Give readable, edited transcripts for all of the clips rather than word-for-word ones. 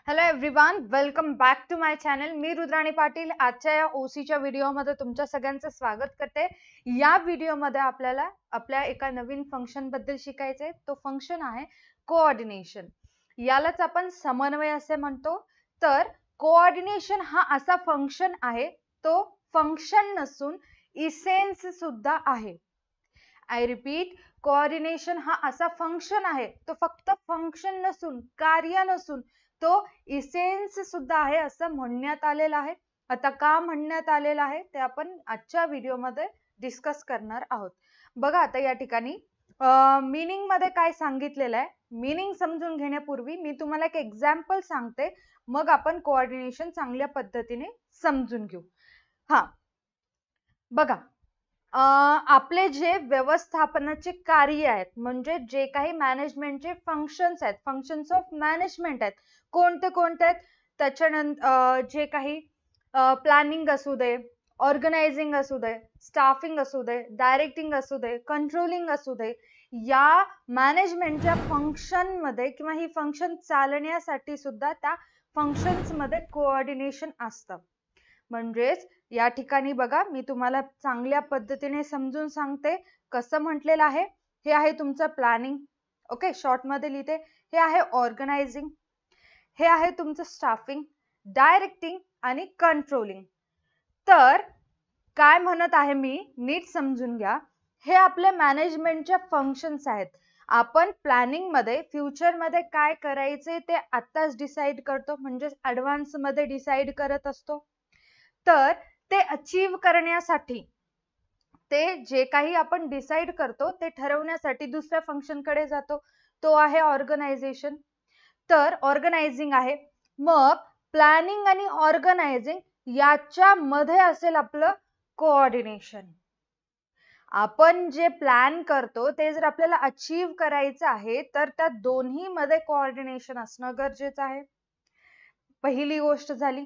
Hello everyone, welcome back to my channel. मी रुद्राणी पाटील आजच्या या ओसीच्या व्हिडिओमध्ये तुमच्या सगळ्यांचं स्वागत करते. या व्हिडिओमध्ये आपल्याला आपल्या एका नवीन फंक्शन बद्दल शिकायचे. तो फंक्शन आहे कोऑर्डिनेशन. यालाच आपण समन्वय असे म्हणतो. तर कोऑर्डिनेशन हा असा फंक्शन आहे, तो फंक्शन नसून इसेन्स सुद्धा आहे. आय रिपीट, कोऑर्डिनेशन हा असा फंक्शन आहे, तो फक्त फंक्शन नसून, कार्य नसून, तो इसेन्स सुद्धा आहे असं म्हणण्यात आलेलं आहे. आता का म्हणण्यात आलेलं आहे ते आपण आजच्या व्हिडिओमध्ये डिस्कस करणार आहोत. बघा, आता या ठिकाणी मीनिंग मध्ये काय सांगितलेलं आहे. मीनिंग समजून घेण्यापूर्वी मी तुम्हाला एक एक्झाम्पल सांगते, मग आपण कोऑर्डिनेशन चांगल्या पद्धतीने समजून घेऊ. हा बघा, आपले जे व्यवस्थापनाचे कार्य आहेत, म्हणजे जे काही मॅनेजमेंटचे फंक्शन्स आहेत, फंक्शन्स ऑफ मॅनेजमेंट आहेत, कोणते कोणते आहेत, त्याच्यानंतर जे काही प्लॅनिंग असू दे, ऑर्गनायझिंग असू दे, स्टाफिंग असू दे, डायरेक्टिंग असू दे, कंट्रोलिंग असू दे, या मॅनेजमेंटच्या फंक्शन मध्ये किंवा ही फंक्शन चालण्यासाठी सुद्धा त्या फंक्शन्स मध्ये कोऑर्डिनेशन असतं. म्हणजेच या ठिकाणी बघा, मी तुम्हाला चांगल्या पद्धतीने समजून सांगते. कसं म्हटलेलं आहे, हे आहे तुमचं प्लॅनिंग. ओके, शॉर्ट मध्ये लिहिते. हे आहे ऑर्गनायझिंग, हे आहे तुमचं स्टाफिंग, डायरेक्टिंग आणि कंट्रोलिंग. तर काय म्हणत आहे मी, नीट समजून घ्या. हे आपले मॅनेजमेंटच्या फंक्शन्स आहेत. आपण प्लॅनिंग मध्ये फ्युचर मध्ये काय करायचे ते आताच डिसाइड करतो, म्हणजे ऍडव्हान्स मध्ये डिसाइड करत असतो. तर ते अचीव करण्यासाठी, ते जे काही आपण डिसाइड करतो ते ठरवण्यासाठी दुसऱ्या फंक्शन कडे जातो, तो आहे ऑर्गनायझेशन. तर ऑर्गनायझिंग आहे. मग प्लॅनिंग आणि ऑर्गनायझिंग याच्या मध्ये असेल आपलं कोऑर्डिनेशन. आपण जे प्लॅन करतो ते जर आपल्याला अचीव करायचं आहे, तर त्या दोन्ही मध्ये कोऑर्डिनेशन असणं गरजेचं आहे. पहिली गोष्ट झाली.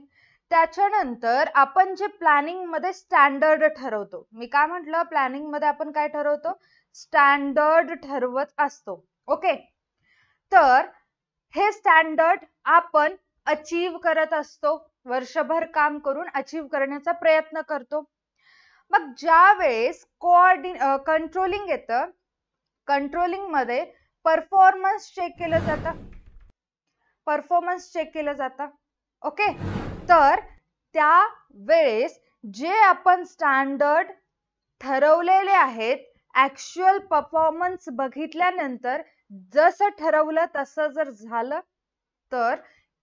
त्याच्यानंतर आपण जे प्लॅनिंग मध्ये स्टँडर्ड ठरवतो, मी काय म्हटलं, प्लॅनिंग मध्ये आपण काय ठरवतो, स्टँडर्ड ठरवत असतो. ओके, तर हे स्टँडर्ड आपण अचीव करत असतो, वर्षभर काम करून अचीव करण्याचा प्रयत्न करतो. मग ज्या वेळेस कंट्रोलिंग येतं, कंट्रोलिंग मध्ये परफॉर्मन्स चेक केलं जातं. ओके, तर त्या वेळेस जे आपण स्टँडर्ड ठरवलेले आहेत, ऍक्च्युअल परफॉर्मन्स बघितल्यानंतर जसं ठरवलं तसं जर झालं तर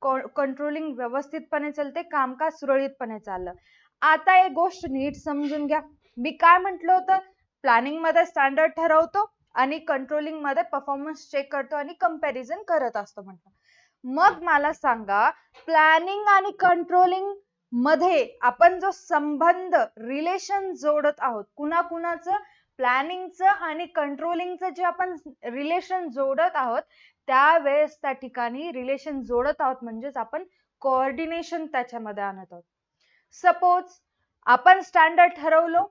कंट्रोलिंग व्यवस्थितपणे चालते, कामकाज सुरळीतपणे चाललं. आता एक गोष्ट नीट समजून घ्या. मी काय म्हटलं होतं, प्लॅनिंग मध्ये स्टँडर्ड ठरवतो आणि कंट्रोलिंग मध्ये परफॉर्मन्स चेक करतो आणि कंपॅरिझन करत असतो म्हटलं. मग मला सांगा, प्लॅनिंग आणि कंट्रोलिंग मध्ये आपण जो संबंध, रिलेशन जोडत आहोत, कुणाकुणाचं, प्लॅनिंगचं आणि कंट्रोलिंगचं जे आपण रिलेशन जोडत आहोत, त्यावेळेस त्या ठिकाणी रिलेशन जोडत आहोत म्हणजेच आपण कोऑर्डिनेशन त्याच्यामध्ये आणत आहोत. सपोज आपण स्टँडर्ड ठरवलो,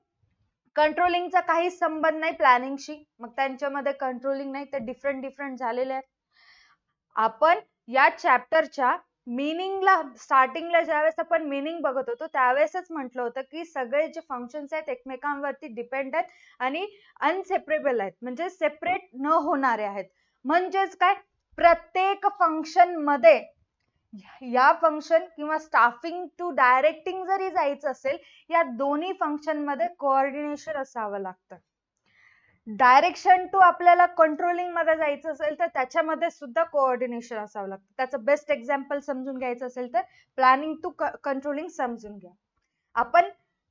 कंट्रोलिंगचा काही संबंध नाही प्लॅनिंगशी, मग त्यांच्यामध्ये कंट्रोलिंग नाही, तर डिफरंट झालेले आहेत. आपण या चॅप्टरच्या मीनिंगला, स्टार्टिंगला ज्यावेळेस आपण मीनिंग बघत होतो त्यावेळेसच म्हटलं होतं की सगळे जे फंक्शन्स आहेत एकमेकांवरती डिपेंड आहेत आणि अनसेपरेबल आहेत, म्हणजे सेपरेट न होणारे आहेत. म्हणजेच काय, प्रत्येक फंक्शन मध्ये, या फंक्शन किंवा स्टाफिंग टू डायरेक्टिंग जरी जायचं असेल, या दोन्ही फंक्शन मध्ये कोऑर्डिनेशन असावं लागतं. डायरेक्शन टू आपल्याला कंट्रोलिंग मध्ये जायचं असेल तर त्याच्यामध्ये सुद्धा कोऑर्डिनेशन असावं लागतं. त्याचं बेस्ट एक्झाम्पल समजून घ्यायचं असेल तर प्लॅनिंग टू कंट्रोलिंग समजून घ्या. आपण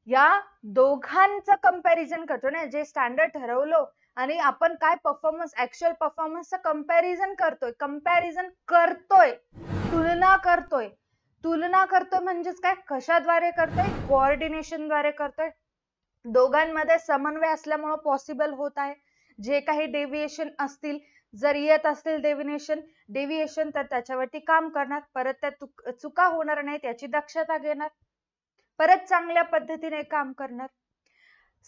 या दोघांचं कंपॅरिझन करतो ना, जे स्टँडर्ड ठरवलो आणि आपण काय परफॉर्मन्स, ऍक्च्युअल परफॉर्मन्सचं कंपॅरिझन करतोय, तुलना करतोय म्हणजेच काय, कशाद्वारे करतोय, कोऑर्डिनेशन द्वारे करतोय. दोघांमध्ये समन्वय असल्यामुळे पॉसिबल होत आहे. जे काही डेव्हिएशन असतील, जर येत असतील डेव्हिएशन, तर त्याच्यावरती काम करणार, परत त्या चुका होणार नाहीत याची दक्षता घेणार, परत चांगल्या पद्धतीने काम करणार.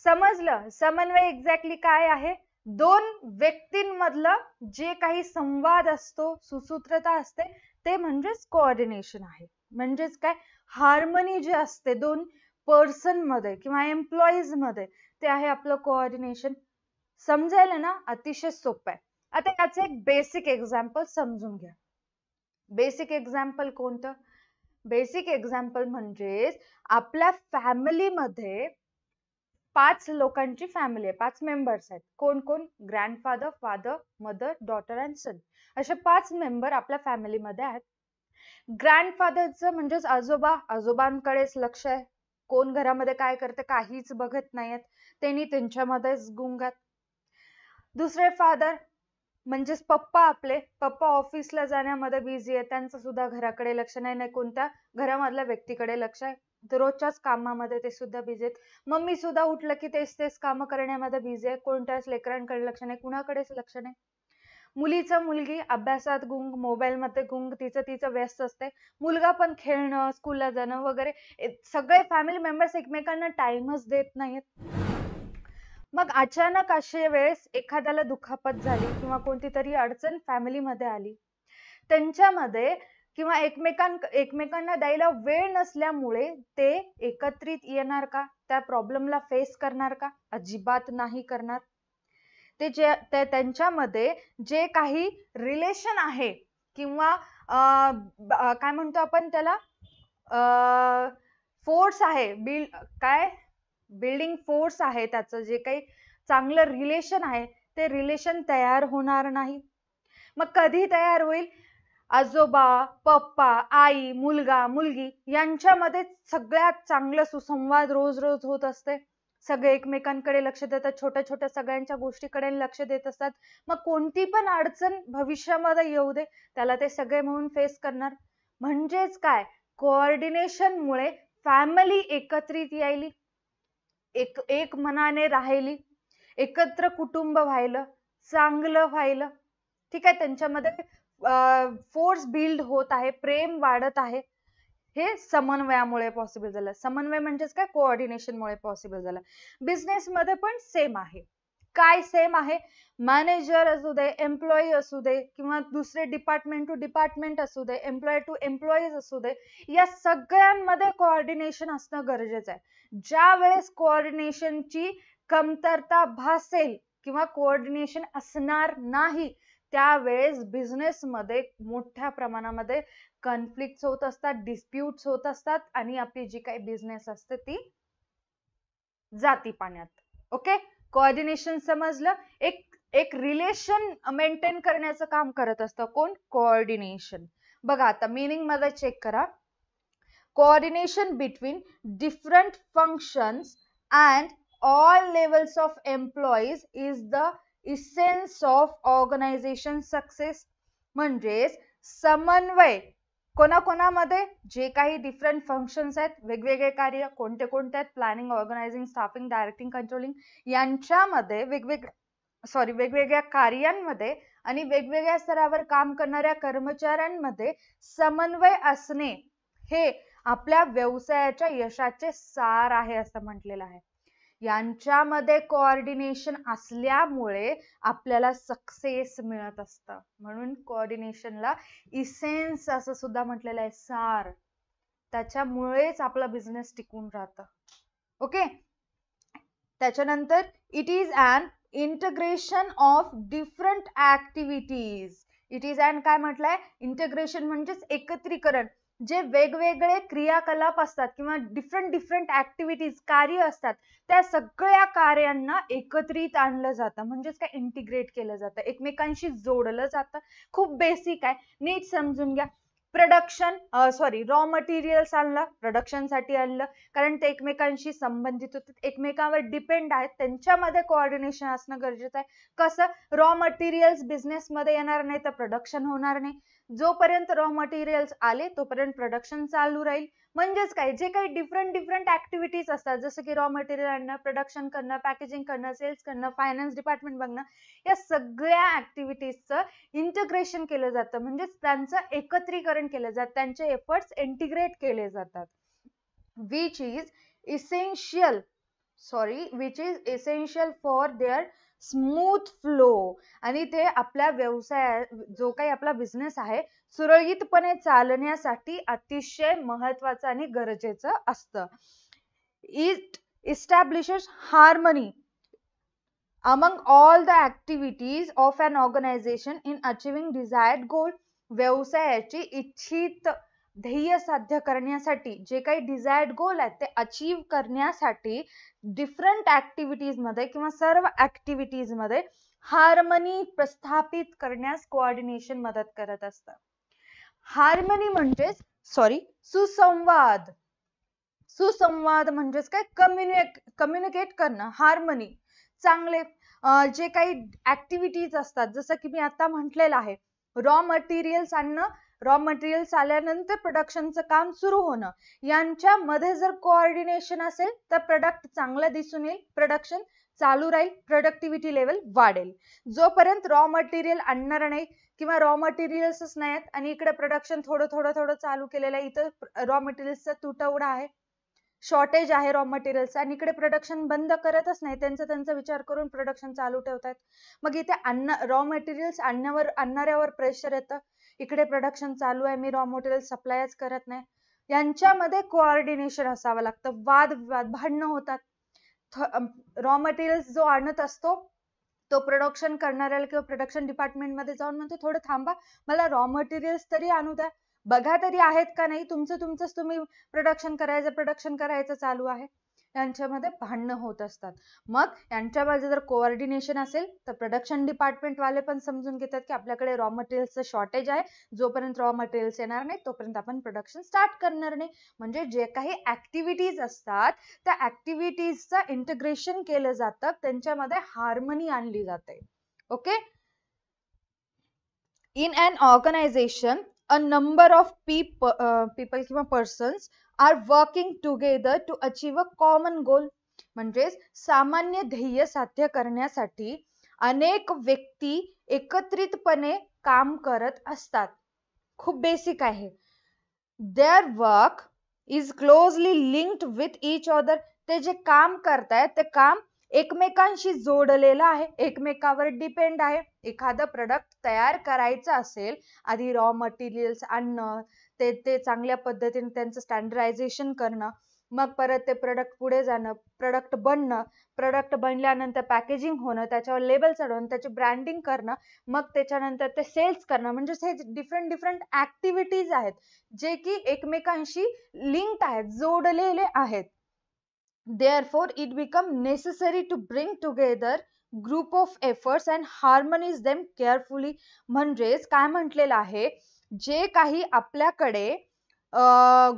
समजलं समन्वय एक्झॅक्टली काय आहे? दोन व्यक्तींमधलं जे काही संवाद असतो, सुसूत्रता असते, ते म्हणजेच कोऑर्डिनेशन आहे. म्हणजेच काय, हार्मनी जे असते दोन पर्सन मध्ये किंवा एम्प्लॉईज मध्ये, ते आहे आपलं कोऑर्डिनेशन. समजायला ना अतिशय सोपं आहे. आता याचं एक बेसिक एक्झाम्पल समजून घ्या. बेसिक एक्झाम्पल कोणतं? बेसिक एक्झाम्पल म्हणजे आपल्या फॅमिलीमध्ये 5 लोकांची फॅमिली आहे, 5 मेंबर्स आहेत. कोण कोण? Grandfather, father, mother, daughter and son, असे 5 मेंबर आपल्या फॅमिलीमध्ये आहेत. ग्रँडफादरचं म्हणजेच आजोबा, आजोबांकडेच लक्ष आहे. कोण घरामध्ये काय करते काहीच बघत नाहीत, त्यांनी त्यांच्यामध्येच गुंग आहेत. दुसरे फादर म्हणजेच पप्पा, आपले पप्पा ऑफिसला जाण्यामध्ये बिझी आहे, त्यांचं सुद्धा घराकडे लक्ष नाही, नाही कोणत्या घरामधल्या व्यक्तीकडे लक्ष आहे, रोजच्याच कामामध्ये ते सुद्धा बिझी आहेत. मम्मी सुद्धा उठलं की तेच कामं करण्यामध्ये बिझी आहे, कोणत्याच लेकरांकडे लक्ष नाही, कुणाकडेच लक्ष नाही. मुलगी अभ्यासात गुंग, मोबाईल मध्ये गुंग, तिचं व्यस्त असते. मुलगा पण खेळणं, स्कूलला जाणं वगैरे, सगळे फॅमिली मेंबर्स एकमेकांना टाइमच देत नाहीत. मग अचानक अशा वेळेस एखाद्याला दुखापत झाली किंवा कोणती तरी अडचण फॅमिलीमध्ये आली, त्यांच्यामध्ये किंवा एकमेकांना द्यायला वेळ नसल्यामुळे ते एकत्रित येणार का? त्या प्रॉब्लेमला फेस करणार का? अजिबात नाही करणार. ते त्यांच्यामध्ये जे काही रिलेशन आहे किंवा काय म्हणतो आपण त्याला, फोर्स आहे, बिल्डिंग फोर्स आहे, त्याचं जे काही चांगलं रिलेशन आहे ते रिलेशन तयार होणार नाही. मग कधी तयार होईल? आजोबा, पप्पा, आई, मुलगा, मुलगी यांच्यामध्ये सगळ्यात चांगलं सुसंवाद रोज रोज होत असते. सगळे एकमेकांकडे लक्ष देतात, छोट्या छोट्या सगळ्यांच्या गोष्टीकडे लक्ष देत असतात. मग कोणती पण अडचण भविष्यामध्ये येऊ दे, त्याला ते सगळे म्हणून फेस करणार. म्हणजेच काय, कोऑर्डिनेशन मुळे फॅमिली एकत्रित यायली, एक मनाने राहिली, एकत्र कुटुंब व्हायलं, चांगलं व्हायलं. ठीक आहे, त्यांच्यामध्ये फोर्स बिल्ड होत आहे, प्रेम वाढत आहे. हे समन्वयामुळे पॉसिबल झालं. समन्वय म्हणजेच काय, कोऑर्डिनेशन मुळे पॉसिबल झालं. बिझनेस मध्ये पण सेम आहे. काय सेम आहे? मॅनेजर असू दे, एम्प्लॉई असू दे, किंवा दुसरे डिपार्टमेंट टू डिपार्टमेंट असू दे, एम्प्लॉई टू एम्प्लॉईज असू दे, या सगळ्यांमध्ये कोऑर्डिनेशन असणं गरजेचं आहे. ज्या वेळेस कोऑर्डिनेशनची कमतरता भासेल किंवा कोऑर्डिनेशन असणार नाही, त्यावेळेस बिझनेस मध्ये मोठ्या प्रमाणामध्ये कॉन्फ्लिक्ट होत असतात, डिस्प्यूट्स होत असतात, आणि आपली जी काही बिझनेस असते ती जाती पाण्यात. ओके, कोऑर्डिनेशन समजलं. एक रिलेशन मेंटेन करण्याचं काम करत असतं कोण? कोऑर्डिनेशन. बघा आता मीनिंग मध्ये चेक करा. Coordination between different functions and all levels of employees is the essence of organization success. म्हणजेच समन्वय कोणाकोणामध्ये, जे काही डिफरंट फंक्शन्स आहेत, वेगवेगळे कार्य कोणते आहेत, planning, organising, staffing, directing, controlling, यांच्यामध्ये वेगवेगळ्या कार्यांमध्ये आणि वेगवेगळ्या स्तरावर काम करणाऱ्या कर्मचाऱ्यांमध्ये समन्वय असणे हे आपल्या व्यवसायाच्या यशाचे सार आहे असं म्हटलेलं आहे. यांच्यामध्ये कोऑर्डिनेशन असल्यामुळे आपल्याला सक्सेस मिळत असतं. म्हणून कोऑर्डिनेशनला इसेन्स असं सुद्धा म्हटलेलं आहे, सार. त्याच्यामुळेच आपला बिझनेस टिकून राहतं. ओके, त्याच्यानंतर it is an integration of different activities. It is an काय म्हटलंय? इंटिग्रेशन म्हणजेच एकत्रीकरण. जे वेगवेगळे क्रियाकलाप असतात किंवा डिफरंट ऍक्टिव्हिटीज, कार्य असतात, त्या सगळ्या कार्यांना एकत्रित आणलं जातं. म्हणजेच काय, इंटिग्रेट केलं जातं, एकमेकांशी जोडलं जातं. खूप बेसिक आहे, नीट समजून घ्या. रॉ मटेरियल्स आणलं, प्रोडक्शन साठी आणलं, कारण ते एकमेकांशी संबंधित होते, एकमेकांवर डिपेंड आहेत, त्यांच्यामध्ये कोऑर्डिनेशन असणं गरजेचं आहे. कसं? रॉ मटेरियल्स बिझनेस मध्ये येणार नाही तर प्रोडक्शन होणार नाही. जोपर्यंत रॉ मटेरियल्स आले तोपर्यंत प्रोडक्शन चालू राहील. म्हणजेच काय, जे काही डिफरंट ऍक्टिव्हिटीज असतात, जसं की रॉ मटेरियल आणणं, प्रोडक्शन करणं, पॅकेजिंग करणं, सेल्स करणं, फायनान्स डिपार्टमेंट बघणं, या सगळ्या ऍक्टिव्हिटीजचं इंटिग्रेशन केलं जातं. म्हणजेच त्यांचं एकत्रीकरण केलं जातं, त्यांचे एफर्ट्स इंटिग्रेट केले जातात. which is essential for their smooth flow, आणि ते आपल्या व्यवसाय जो काही आपला बिझनेस आहे सुरळीतपणे चालण्यासाठी अतिशय महत्वाचं आणि गरजेचं असतं. It establishes harmony among all the activities of an organization in achieving desired goal. व्यवसायाची इच्छित ध्येय साध्य करण्यासाठी जे काही डिझायर्ड गोल आहेत ते अचीव करण्यासाठी डिफरंट ऍक्टिव्हिटीज मध्ये किंवा सर्व ऍक्टिव्हिटीज मध्ये हार्मनी प्रस्थापित करण्यास कोऑर्डिनेशन मदत करत असतं. हार्मनी म्हणजे सुसंवाद. सुसंवाद म्हणजेच काय, कम्युनिकेट करणं. हार्मनी चांगले जे काही ऍक्टिव्हिटीज असतात, जसं की मी आता म्हटलेलं आहे, रॉ मटेरियल्स आणणं, रॉ मटेरियल्स आल्यानंतर प्रोडक्शनचं काम सुरू होणं, यांच्यामध्ये जर कोऑर्डिनेशन असेल तर प्रोडक्ट चांगला दिसून येईल, प्रोडक्शन चालू राहील, प्रोडक्टिव्हिटी लेवल वाढेल. जोपर्यंत रॉ मटेरियल आणणार नाही किंवा रॉ मटेरियल्सच नाहीत आणि इकडे प्रोडक्शन थोडं थोडं थोडं चालू केलेलं आहे, इथं रॉ मटेरियल्सचा तुटवडा आहे, शॉर्टेज आहे रॉ मटेरियल्सचा, आणि इकडे प्रोडक्शन बंद करतच नाही, त्यांचा विचार करून प्रोडक्शन चालू ठेवतात. मग इथे रॉ मटेरियल्स आणणाऱ्यावर प्रेशर येतं, इकडे प्रोडक्शन चालू आहे, मी रॉ मटेरियल सप्लायच करत नाही. यांच्यामध्ये कोऑर्डिनेशन असावं लागतं. वादविवाद, भांडणं होतात. रॉ मटेरियल्स जो आणत असतो तो प्रोडक्शन करणाऱ्याला किंवा प्रोडक्शन डिपार्टमेंट मध्ये जाऊन म्हणतो, थोडं थांबा, मला रॉ मटेरियल्स तरी आणू द्या, बघा तरी आहेत का नाही, तुमचंच तुम्ही प्रोडक्शन करायचं चालू आहे. यांच्यामध्ये भांडणं होत असतात. मग यांच्यामध्ये जर कोऑर्डिनेशन असेल तर प्रोडक्शन डिपार्टमेंट वाले पण समजून घेतात की आपल्याकडे रॉ मटेरियल्सचं शॉर्टेज आहे, जोपर्यंत रॉ मटेरियल्स येणार नाही तोपर्यंत आपण प्रोडक्शन स्टार्ट करणार नाही. म्हणजे जे काही ऍक्टिव्हिटीज असतात त्या ऍक्टिव्हिटीजचं इंटिग्रेशन केलं जातं, त्यांच्यामध्ये हार्मनी आणली जाते. Okay. In an organization, a number of people किंवा persons are working together to achieve a common goal. म्हणजे सामान्य ध्येय साध्य करण्यासाठी अनेक व्यक्ती एकत्रितपणे काम करत असतात. खूप बेसिक आहे. Their work is closely linked with each other. ते जे काम करतायत ते काम एकमेकांशी जोडलेलं आहे, एकमेकावर डिपेंड आहे. एखादं प्रोडक्ट तयार करायचं असेल, आधी रॉ मटेरियल्स आणणं, ते चांगल्या पद्धतीने त्यांचं स्टँडर्डायझेशन करणं, मग परत ते प्रोडक्ट पुढे जाणं, प्रोडक्ट बनणं, प्रोडक्ट बनल्यानंतर पॅकेजिंग होणं, त्याच्यावर लेबल चढवणं, त्याची ब्रँडिंग करणं, मग त्याच्यानंतर ते सेल्स करणं. म्हणजे हे डिफरंट ऍक्टिव्हिटीज आहेत जे की एकमेकांशी लिंक्ड आहेत, जोडलेले आहेत. Therefore, it becomes necessary to bring together group of efforts and harmonize them carefully. म्हणजेच काय म्हटलेलं आहे, जे काही आपल्याकडे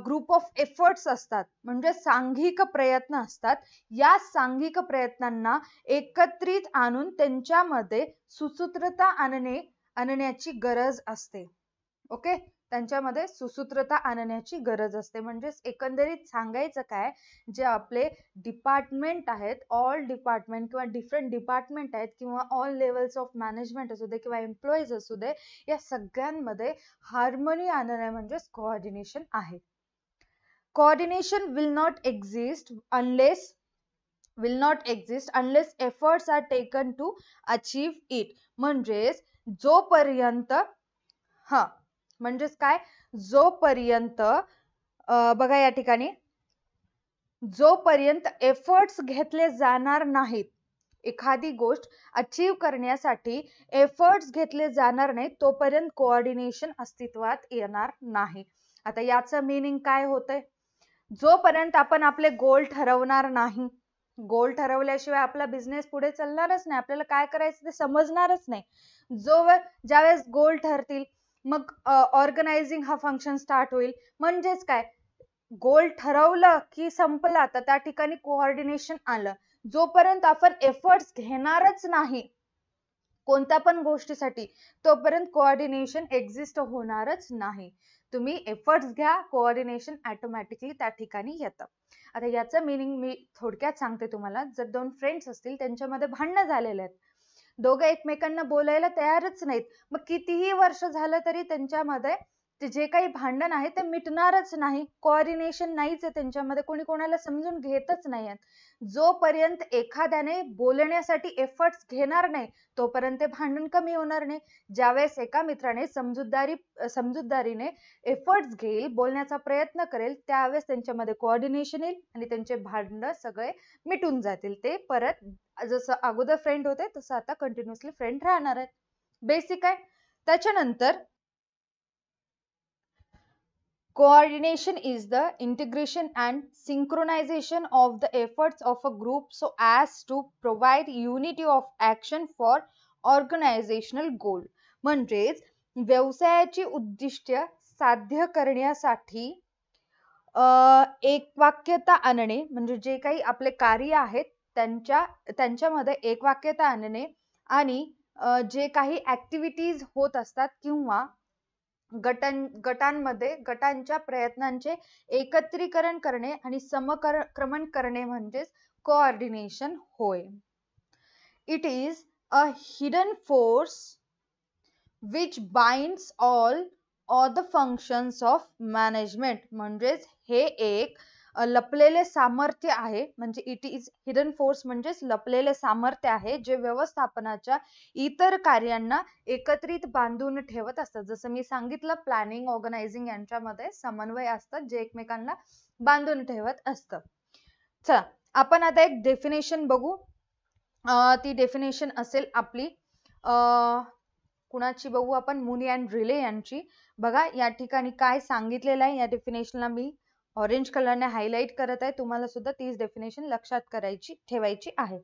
ग्रुप ऑफ एफर्ट्स असतात, म्हणजे सांघिक प्रयत्न असतात, या सांघिक प्रयत्नांना एकत्रित आणून त्यांच्यामध्ये सुसूत्रता आणण्याची गरज असते. ओके. त्यांच्यामध्ये सुसूत्रता आणण्याची गरज असते. म्हणजे एकंदरीत सांगायचं काय, जे आपले डिपार्टमेंट आहेत, ऑल डिपार्टमेंट किंवा डिफरंट डिपार्टमेंट आहेत किंवा ऑल लेवल्स ऑफ मॅनेजमेंट असू दे किंवा एम्प्लॉईज असू दे, या सगळ्यांमध्ये हार्मनी आणणे म्हणजे कोऑर्डिनेशन आहे. Coordination will not exist unless efforts are taken to achieve it. म्हणजेच जोपर्यंत म्हणजेच काय, जोपर्यंत बघा या ठिकाणी, जोपर्यंत एफर्ट्स घेतले जाणार नाहीत, एखादी गोष्ट अचीव करण्यासाठी एफर्ट्स घेतले जाणार नाहीत, तोपर्यंत कोऑर्डिनेशन अस्तित्वात येणार नाही. आता याचं मीनिंग काय होतंय, जोपर्यंत आपण आपले गोल ठरवणार नाही, गोल ठरवल्याशिवाय आपला बिझनेस पुढे चालणारच नाही, आपल्याला काय करायचं ते समजणारच नाही. ज्यावेळेस गोल ठरतील मग ऑर्गनायझिंग हा फंक्शन स्टार्ट होईल. म्हणजेच काय, गोल ठरवलं की संपलं, आता त्या ठिकाणी कोऑर्डिनेशन आलं. जोपर्यंत आपण एफर्ट्स घेणारच नाही कोणत्या पण गोष्टीसाठी, तोपर्यंत कोऑर्डिनेशन एक्झिस्ट होणारच नाही. तुम्ही एफर्ट्स घ्या, कोऑर्डिनेशन ऑटोमॅटिकली त्या ठिकाणी येतं. आता याचं मीनिंग मी थोडक्यात सांगते तुम्हाला. जर दोन फ्रेंड्स असतील, त्यांच्यामध्ये भांडणं झालेले आहेत, दोघं एकमेकांना बोलायला तयारच नाहीत, मग कितीही वर्ष झालं तरी त्यांच्यामध्ये ते जे काही भांडण आहे ते मिटणारच नाही. कोऑर्डिनेशन नाहीच आहे त्यांच्यामध्ये, कोणी कोणाला समजून घेतच नाही आहेत. जोपर्यंत एखाद्याने बोलण्यासाठी एफर्ट्स घेणार नाही तोपर्यंत ते भांडण कमी होणार नाही. ज्यावेळेस एका मित्राने समजूतदारीने एफर्ट्स घेईल, बोलण्याचा प्रयत्न करेल, त्यावेळेस त्यांच्यामध्ये कोऑर्डिनेशन येईल आणि त्यांचे भांडण सगळे मिटून जातील. ते परत जसं अगोदर फ्रेंड होते तसं आता कंटिन्युअसली फ्रेंड राहणार आहेत. बेसिक आहे. त्याच्यानंतर coordination is the integration and synchronization of the efforts of a group so as to provide unity of action for organizational goal. म्हणजेच व्यवसायाची उद्दिष्टे साध्य करण्यासाठी एकवाक्यता आणणे, म्हणजे जे काही आपले कार्य आहेत त्यांच्यामध्ये एकवाक्यता आणणे आणि जे काही ऍक्टिव्हिटीज होत असतात किंवा गटांमध्ये गटांच्या प्रयत्नांचे एकत्रीकरण करणे आणि समक्रमण करणे म्हणजेच कोऑर्डिनेशन होय. It is a hidden force which binds all the functions of management. म्हणजेच हे एक लपलेले सामर्थ्य आहे. म्हणजे इट इज हिडन फोर्स म्हणजेच लपलेले सामर्थ्य आहे जे व्यवस्थापनाच्या इतर कार्यांना एकत्रित बांधून ठेवत असतात. जसं मी सांगितलं, प्लॅनिंग, ऑर्गनायझिंग यांच्यामध्ये समन्वय असतात जे एकमेकांना बांधून ठेवत असतं. चला आपण आता एक डेफिनेशन बघू. ती डेफिनेशन असेल आपली कुणाची बघू आपण, मुनी अँड रिले यांची. बघा या ठिकाणी काय सांगितलेलं आहे. या डेफिनेशनला मी ऑरेंज कलरने हायलाइट करत आहे. तुम्हाला सुद्धा तीच डेफिनेशन लक्षात ठेवायची आहे.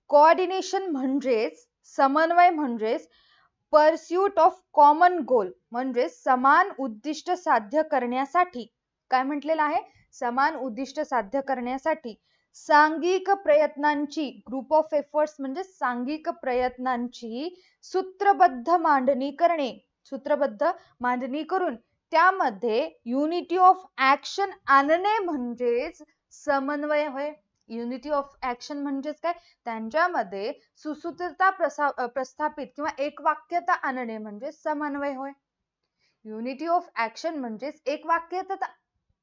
कोऑर्डिनेशन म्हणजेच समन्वय, म्हणजेच परस्यूट ऑफ कॉमन गोल, म्हणजे समान उद्दिष्ट साध्य करण्यासाठी. काय म्हटलेलं आहे? समान उद्दिष्ट साध्य करण्यासाठी सांघिक प्रयत्नांची, ग्रुप ऑफ एफर्ट्स म्हणजे सांघिक प्रयत्नांची सूत्रबद्ध मांडणी करणे. सूत्रबद्ध मांडणी करून त्यामध्ये युनिटी ऑफ ऍक्शन आणणे म्हणजेच समन्वय होय. युनिटी ऑफ ऍक्शन म्हणजेच काय? त्यांच्यामध्ये सुसूत्रता प्रस्थापित किंवा एकवाक्यता आणणे म्हणजे समन्वय होय. युनिटी ऑफ ऍक्शन म्हणजेच एकवाक्यता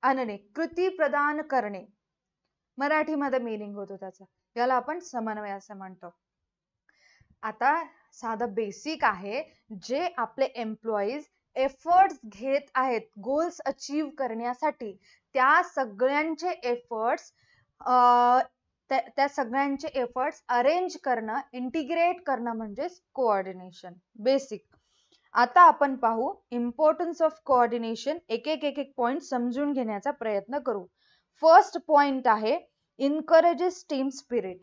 आणणे, कृती प्रदान करणे, मराठीमध्ये मीनिंग होतो त्याचा. याला आपण समन्वय असं म्हणतो. आता साधं बेसिक आहे, जे आपले एम्प्लॉईज एफर्ट्स घेत आहेत गोल्स अचीव करण्यासाठी, त्या सगळ्यांचे एफर्ट्स अरेंज करणं, इंटिग्रेट करणं म्हणजेच कोऑर्डिनेशन. बेसिक. आता आपण पाहू इम्पॉर्टन्स ऑफ कोऑर्डिनेशन. एक पॉइंट समजून घेण्याचा प्रयत्न करू. फर्स्ट पॉइंट आहे इनकरेजेस टीम स्पिरिट,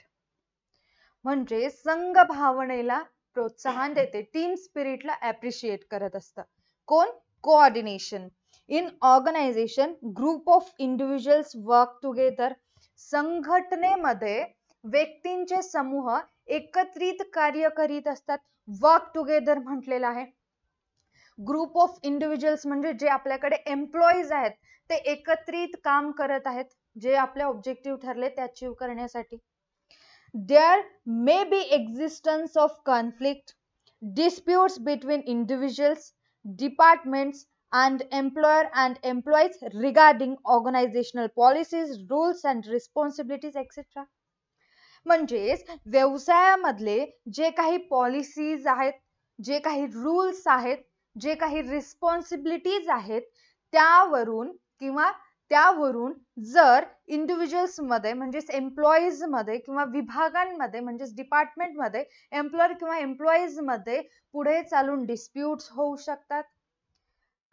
म्हणजे संघ भावनेला प्रोत्साहन देते. टीम स्पिरिटला अप्रिशिएट करत असतं. कोण? Coordination. In organisation group of individuals work together. संघटनेमध्ये व्यक्तींचे समूह एकत्रित कार्य करीत असतात. वर्क टुगेदर म्हटलेलं आहे. ग्रुप ऑफ इंडिव्हिज्युअल्स म्हणजे जे आपल्याकडे एम्प्लॉईज आहेत ते एकत्रित काम करत आहेत, जे आपले ऑब्जेक्टिव्ह ठरले ते अचीव करण्यासाठी. There may be existence of conflict, disputes between individuals, departments, and employer and employees regarding organizational policies, rules and responsibilities, etc. म्हणजेच व्यवसायामधले जे काही पॉलिसीज आहेत, जे काही रूल्स आहेत, जे काही रिस्पॉन्सिबिलिटीज आहेत, त्यावरून जर इंडिव्हिज्युअल्स मध्ये म्हणजेच एम्प्लॉईज मध्ये किंवा विभागांमध्ये म्हणजेच डिपार्टमेंट मध्ये एम्प्लॉयर किंवा एम्प्लॉईज मध्ये पुढे चालून डिस्प्यूट्स होऊ शकतात,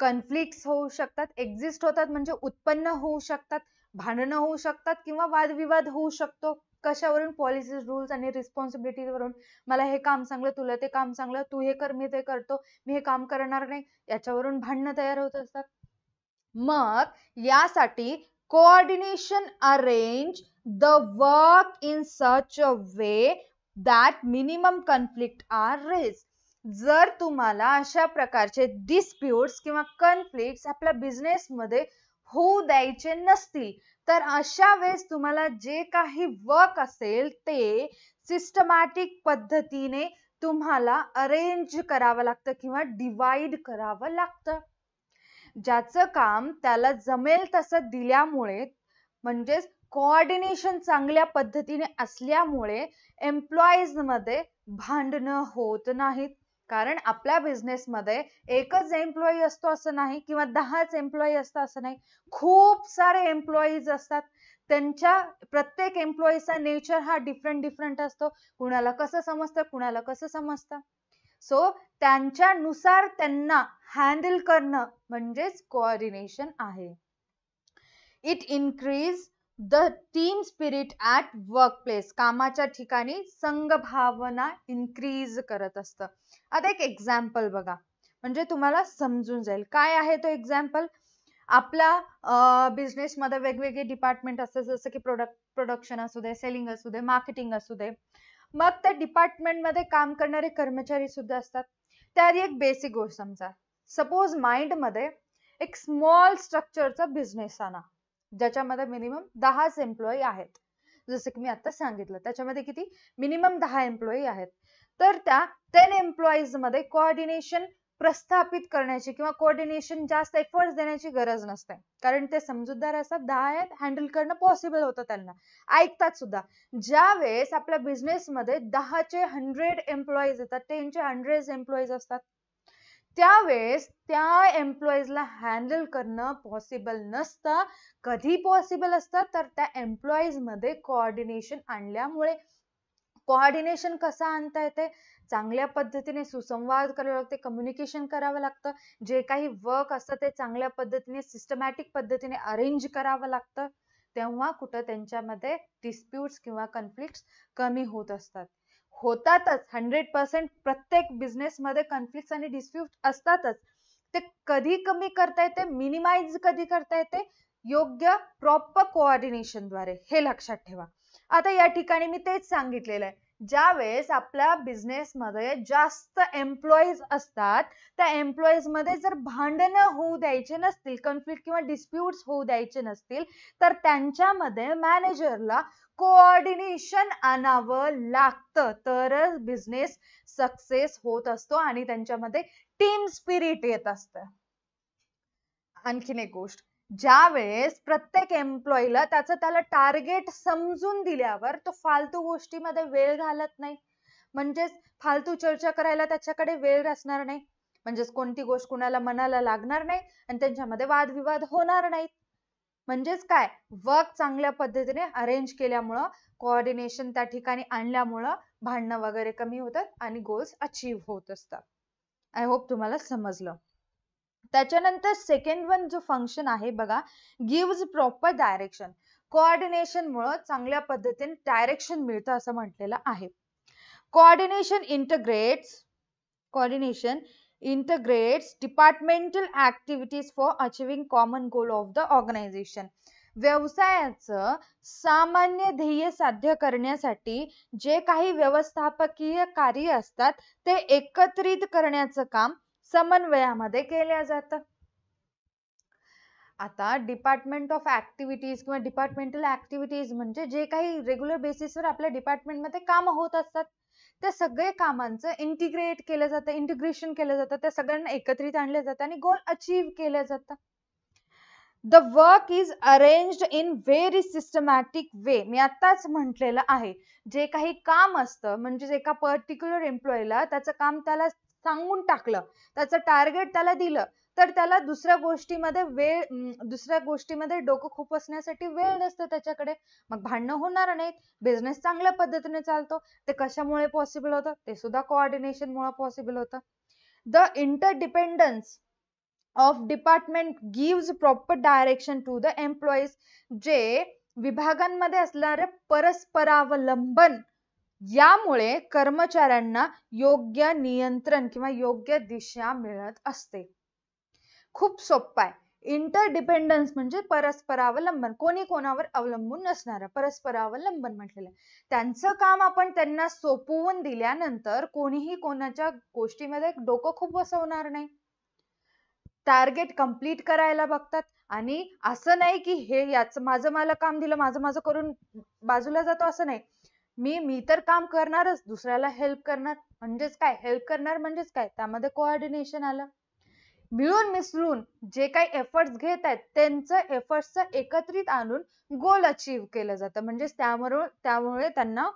कॉन्फ्लिक्ट्स होऊ शकतात, एक्झिस्ट होतात म्हणजे उत्पन्न होऊ शकतात, भांडणं होऊ शकतात किंवा वादविवाद होऊ शकतो. कशावरून? पॉलिसीज, रूल्स आणि रिस्पॉन्सिबिलिटीवरून. मला हे काम चांगलं, तुला ते काम चांगलं, तू हे कर, मी ते करतो, मी हे काम करणार नाही, याच्यावरून भांडणं तयार होत असतात. मग यासाठी coordination arrange the work in such a way that minimum conflict are raise. जर तुम्हाला अशा प्रकारचे डिस्प्यूट्स किंवा कॉन्फ्लिक्ट्स आपल्या बिझनेस मध्ये होऊ द्यायचे नसतील तर अशा वेळेस तुम्हाला जे काही वर्क असेल ते सिस्टमॅटिक पद्धतीने तुम्हाला अरेंज करावं लागतं किंवा डिवाइड करावं लागतं. ज्याचं काम त्याला जमेल तसं दिल्यामुळे, म्हणजेच कोऑर्डिनेशन चांगल्या पद्धतीने असल्यामुळे एम्प्लॉईज मध्ये भांडणं होत नाहीत. कारण आपल्या बिझनेस मध्ये एकच एम्प्लॉई असतो असं नाही, किंवा 10च एम्प्लॉई असतात असं नाही, खूप सारे एम्प्लॉईज असतात. त्यांच्या प्रत्येक एम्प्लॉईचा नेचर हा डिफरंट असतो. कुणाला कसं समजतं, कुणाला कसं समजतं. सो त्यांच्यानुसार त्यांना हँडल करणं म्हणजेच कोऑर्डिनेशन आहे. It increase the team spirit at workplace. कामाच्या ठिकाणी संघभावना इन्क्रीज करत असतं. आता एक एक्झाम्पल बघा, म्हणजे तुम्हाला समजून जाईल. काय आहे तो एक्झाम्पल? आपला बिझनेस मध्ये वेगवेगळे डिपार्टमेंट असतात, जसं की प्रोडक्शन असू दे, सेलिंग असू दे, मार्केटिंग असू दे. मग त्या डिपार्टमेंट मध्ये काम करणारे कर्मचारी सुद्धा असतात. त्याआधी एक बेसिक गोष्ट समजा. सपोज माइंड मध्ये एक स्मॉल स्ट्रक्चरचा बिझनेस आणा, ज्याच्यामध्ये मिनिमम 10च एम्प्लॉई आहेत. जसं की मी आता सांगितलं, त्याच्यामध्ये किती मिनिमम 10 एम्प्लॉई आहेत. तर त्या 10 एम्प्लॉईज मध्ये कोऑर्डिनेशन प्रस्थापित करण्याची किंवा कोऑर्डिनेशन जास्त एफर्ट्स देण्याची गरज नसते, कारण ते समजूतदार असतात. 10 आहेत, हँडल करणं पॉसिबल होतं त्यांना, ऐकतात सुद्धा. ज्या वेळेस आपल्या बिझनेस मध्ये 10चे 100 एम्प्लॉईज येतात, 10चे 100 एम्प्लॉईज असतात, त्यावेळेस त्या एम्प्लॉईजला हँडल करणं पॉसिबल नसतं. कधी पॉसिबल असतं? तर त्या एम्प्लॉईज मध्ये कोऑर्डिनेशन आणल्यामुळे. कोऑर्डिनेशन कसं आणता येते? चांगल्या पद्धतीने सुसंवाद करावा लागते, कम्युनिकेशन करावं लागतं. जे काही वर्क असतं ते चांगल्या पद्धतीने सिस्टमॅटिक पद्धतीने अरेंज करावं लागतं. तेव्हा कुठं त्यांच्यामध्ये डिस्प्यूट्स किंवा कॉन्फ्लिक्ट कमी होत असतात. होतातच, 100% प्रत्येक बिझनेस मध्ये कॉन्फ्लिक्ट आणि डिस्प्यूट असतातच. ते कधी कमी करता येते, मिनिमाइज कधी करता येते? योग्य प्रॉपर कोऑर्डिनेशन द्वारे. हे लक्षात ठेवा. आता या ठिकाणी मी तेच सांगितलेलं आहे, ज्या वेळेस आपल्या बिझनेस मध्ये जास्त एम्प्लॉईज असतात, त्या एम्प्लॉईज मध्ये जर भांडणं होऊ द्यायचे नसतील, कॉन्फ्लिक्ट किंवा डिस्प्यूट्स होऊ द्यायचे नसतील, तर त्यांच्यामध्ये मॅनेजरला कोऑर्डिनेशन आणावं लागतं, तरच बिझनेस सक्सेस होत असतो आणि त्यांच्यामध्ये टीम स्पिरिट येत असतं. आणखीन एक गोष्ट, ज्या वेळेस प्रत्येक एम्प्लॉईला त्याला टार्गेट समजून दिल्यावर तो फालतू गोष्टीमध्ये वेळ घालत नाही, म्हणजेच फालतू चर्चा करायला त्याच्याकडे वेळ असणार नाही, म्हणजेच कोणती गोष्ट कुणाला मनाला लागणार नाही आणि त्यांच्यामध्ये वादविवाद होणार नाहीत. म्हणजेच काय, वर्क चांगल्या पद्धतीने अरेंज केल्यामुळं, कोऑर्डिनेशन त्या ठिकाणी आणल्यामुळं भांडणं वगैरे कमी होतात आणि गोल्स अचीव्ह होत असतात. आय होप तुम्हाला समजलं. त्याच्यानंतर सेकंड वन जो फंक्शन आहे बघा, गिव्स प्रॉपर डायरेक्शन. कोऑर्डिनेशन मुळे चांगल्या पद्धतीने डायरेक्शन मिळतं असं म्हटलेलं आहे. Coordination integrates departmental activities for achieving common goal of the organization. व्यवसायाचं सामान्य ध्येय साध्य करण्यासाठी जे काही व्यवस्थापकीय कार्य असतात ते एकत्रित करण्याचं काम समन्वयामध्ये केल्या जातं. आता डिपार्टमेंट ऑफ ऍक्टिव्हिटीज किंवा डिपार्टमेंटल ऍक्टिव्हिटीज म्हणजे जे काही रेग्युलर बेसिसवर आपल्या डिपार्टमेंटमध्ये काम होत असतात, त्या सगळे कामांचं इंटिग्रेशन केलं जातं, त्या सगळ्यांना एकत्रित आणलं जातं आणि गोल अचीव्ह केलं जातं. The work is arranged in very systematic way. मी आताच म्हटलेलं आहे, जे काही काम असतं, म्हणजे एका पर्टिक्युलर एम्प्लॉईला त्याचं काम त्याला सांगून टाकलं, त्याचं टार्गेट त्याला दिलं, तर त्याला दुसऱ्या गोष्टीमध्ये डोकं खुपसण्यासाठी वेळ नसतो त्याच्याकडे. मग भांडणं होणार नाहीत, बिझनेस चांगल्या पद्धतीने चालतो. ते कशामुळे पॉसिबल होतं? ते सुद्धा कोऑर्डिनेशन मुळे पॉसिबल होतं. The interdependence of department gives proper direction to the employees. जे विभागांमध्ये असणारे परस्परावलंबन, यामुळे कर्मचाऱ्यांना योग्य नियंत्रण किंवा योग्य दिशा मिळत असते. खूप सोपं आहे. इंटरडिपेंडन्स म्हणजे परस्परावलंबन, कोणी कोणावर अवलंबून नसणारं, परस्परावलंबन म्हटलेलं. त्यांचं काम आपण त्यांना सोपवून दिल्यानंतर कोणीही कोणाच्या गोष्टीमध्ये डोकं खूप बसवणार नाही. टार्गेट कंप्लीट करायला बघतात आणि असं नाही की हे याचं मला काम दिलं, माझं करून बाजूला जातो, असं नाही. मी तर काम करणारच, दुसऱ्याला हेल्प करणार. म्हणजेच काय, हेल्प करणार म्हणजेच काय, त्यामध्ये कोऑर्डिनेशन आलं. मिळून मिसळून जे काही एफर्ट्स घेत आहेत त्यांचं एफर्ट्सचं एकत्रित आणून गोल अचीव केलं जातं. म्हणजेच त्यामुळे त्यांना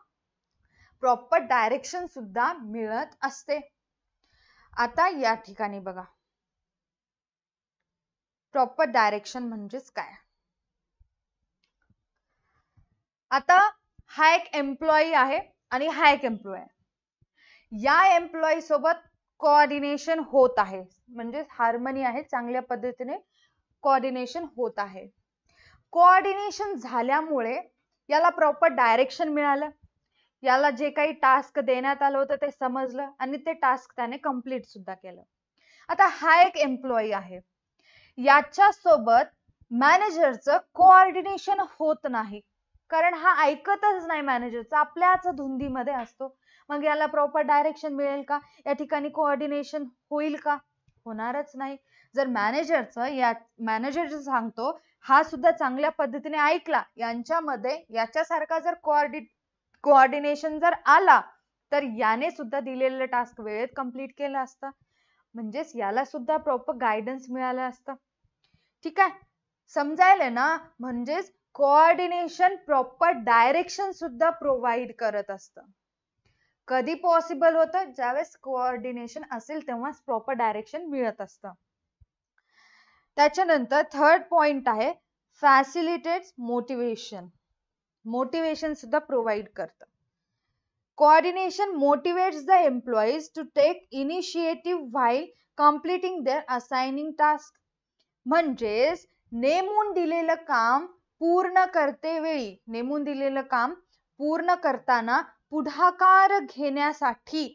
प्रॉपर डायरेक्शन सुद्धा मिळत असते. आता या ठिकाणी बघा, प्रॉपर डायरेक्शन म्हणजेच काय. आता हा एक एम्प्लॉई आहे आणि हा एक एम्प्लॉई आहे. या एम्प्लॉई सोबत कोऑर्डिनेशन होत आहे, म्हणजे हार्मनी आहे, चांगल्या पद्धतीने कोऑर्डिनेशन होत आहे. कोऑर्डिनेशन झाल्यामुळे याला प्रॉपर डायरेक्शन मिळालं, याला जे काही टास्क देण्यात आलं होतं ते समजलं आणि ते टास्क त्याने कंप्लीट सुद्धा केलं. आता हा एक एम्प्लॉई आहे, याच्या सोबत मॅनेजरचं कोऑर्डिनेशन होत नाही, कारण हा ऐकतच नाही मॅनेजरचं, आपल्याच धुंदीमध्ये असतो. मग याला प्रॉपर डायरेक्शन मिळेल का? या ठिकाणी कोऑर्डिनेशन होईल का? होणारच नाही. जर मॅनेजर जे सांगतो हा सुद्धा चांगल्या पद्धतीने ऐकला, यांच्यामध्ये याच्यासारखा जर कोऑर्डिनेशन जर आला तर याने सुद्धा दिलेलं टास्क वेळेत कंप्लीट केलं असतं, म्हणजेच याला सुद्धा प्रॉपर गायडन्स मिळालं असतं. ठीक आहे, समजायला ना. म्हणजेच कोऑर्डिनेशन प्रॉपर डायरेक्शन सुद्धा प्रोव्हाइड करत असतं. कधी पॉसिबल होतं? ज्यावेळेस कोऑर्डिनेशन असेल तेव्हाच प्रॉपर डायरेक्शन मिळत असतं. त्याच्यानंतर थर्ड पॉइंट आहे फॅसिलिटेट्स मोटिवेशन. मोटिवेशन सुद्धा प्रोव्हाइड करतं. Coordination motivates the employees to take initiative while completing their assigning task. म्हणजेच नेमून दिलेलं काम पूर्ण करताना पुढाकार घेण्यासाठी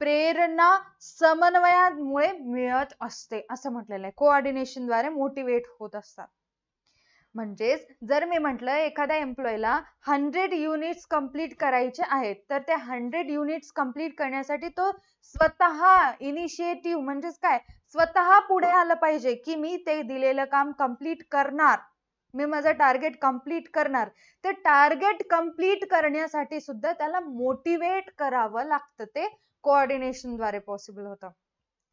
प्रेरणा समन्वयामुळे मिळत असते, असं म्हटलेलं आहे. कोऑर्डिनेशनद्वारे मोटिवेट होत असतात. म्हणजेच जर मी म्हटलं एखाद्या एम्प्लॉईला 100 युनिट्स कंप्लीट करायचे आहेत, तर ते 100 युनिट्स कंप्लीट करण्यासाठी तो स्वतः इनिशिएटिव्ह म्हणजेच काय, स्वतः पुढे आलं पाहिजे की मी ते दिलेलं काम कंप्लीट करणार, मी माझं टार्गेट कंप्लीट करणार. ते टार्गेट कंप्लीट करण्यासाठी सुद्धा त्याला मोटिवेट करावं लागतं. ते कोऑर्डिनेशनद्वारे पॉसिबल होतं.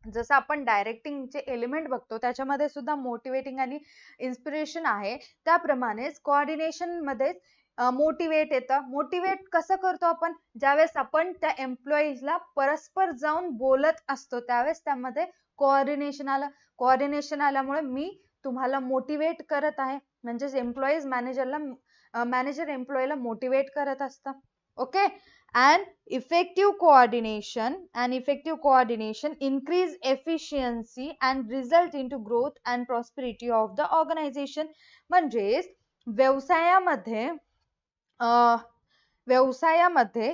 जसं आपण डायरेक्टिंगचे एलिमेंट बघतो त्याच्यामध्ये सुद्धा मोटिवेटिंग आणि इन्स्पिरेशन आहे, त्याप्रमाणेच कोऑर्डिनेशन मध्ये मोटिवेट येतं. मोटिवेट कसं करतो आपण? ज्यावेळेस आपण त्या एम्प्लॉईजला परस्पर जाऊन बोलत असतो त्यावेळेस त्यामध्ये कोऑर्डिनेशन आलं. कोऑर्डिनेशन आल्यामुळे मी तुम्हाला मोटिवेट करत आहे, म्हणजेच मॅनेजर एम्प्लॉईला मोटिवेट करत असतं. Okay. And effective coordination increase efficiency and result into growth and prosperity of the organization. म्हणजेच व्यवसायामध्ये